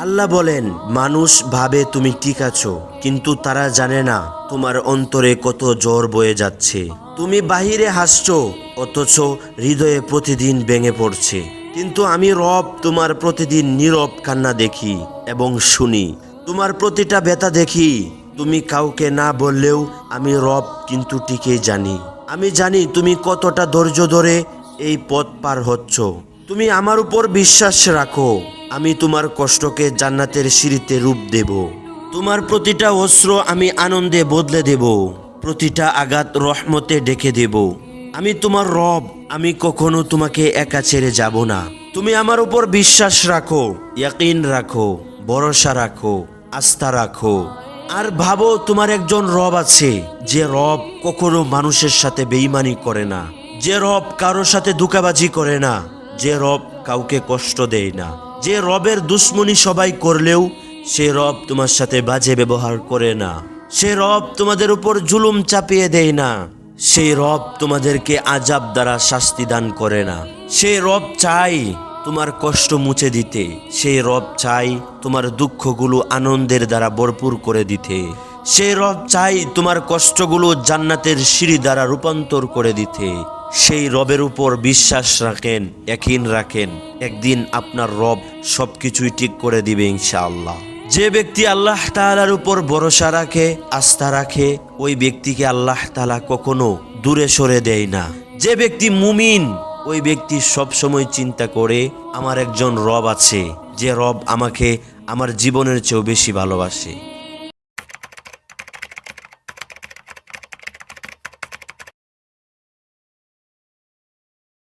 আল্লাহ বলেন, মানুষ ভাবে তুমি ঠিক আছো, কিন্তু তারা জানে না তোমার অন্তরে কত জ্বর বয়ে যাচ্ছে। তুমি বাহিরে হাসছো, অথচ হৃদয়ে প্রতিদিন ভেঙে পড়ছে। কিন্তু আমি রব তোমার প্রতিদিন নীরব কান্না দেখি এবং শুনি, তোমার প্রতিটা ব্যথা দেখি। তুমি কাউকে না বললেও আমি রব কিন্তু ঠিকই জানি। আমি জানি তুমি কতটা ধৈর্য ধরে এই পথ পার হচ্ছ। তুমি আমার উপর বিশ্বাস রাখো, আমি তোমার কষ্টকে জান্নাতের সিঁড়িতে রূপ দেব। তোমার প্রতিটা অশ্রু আমি আনন্দে বদলে দেব, প্রতিটা আঘাত রহমতে ডেকে দেব। আমি তোমার রব, আমি কখনো তোমাকে একা ছেড়ে যাব না। তুমি আমার উপর বিশ্বাস রাখো, ইয়াকিন রাখো, ভরসা রাখো, আস্থা রাখো। আর ভাবো, তোমার একজন রব আছে, যে রব কখনো মানুষের সাথে বেঈমানি করে না, যে রব কারোর সাথে ধোঁকাবাজি করে না, যে রব কাউকে কষ্ট দেয় না, যে রবের দুশ্মনী সবাই করলেও সে রব তোমার সাথে বাজে ব্যবহার করে না, সে রব তোমাদের উপর জুলুম চাপিয়ে দেয় না, সেই রব তোমাদেরকে আযাব দ্বারা শাস্তি দান করে না। সেই রব চাই তোমার কষ্ট মুছে দিতে, সেই রব চাই তোমার দুঃখগুলো আনন্দের দ্বারা ভরপুর করে দিতে, সেই রব চাই তোমার কষ্টগুলো জান্নাতের সিঁড়ি দ্বারা রূপান্তর করে দিতে। সেই রবের উপর বিশ্বাস রাখেন, ইয়াকিন রাখেন, একদিন আপনার রব সবকিছুই ঠিক করে দিবে ইনশাআল্লাহ। যে ব্যক্তি আল্লাহ তাআলার উপর ভরসা রাখে, আস্থা রাখে, ওই ব্যক্তিকে আল্লাহ তাআলা কখনো দূরে সরে দেয় না। যে ব্যক্তি মুমিন, ওই ব্যক্তি সব সময় চিন্তা করে, আমার একজন রব আছে, যে রব আমাকে আমার জীবনের চেয়েও বেশি ভালোবাসে।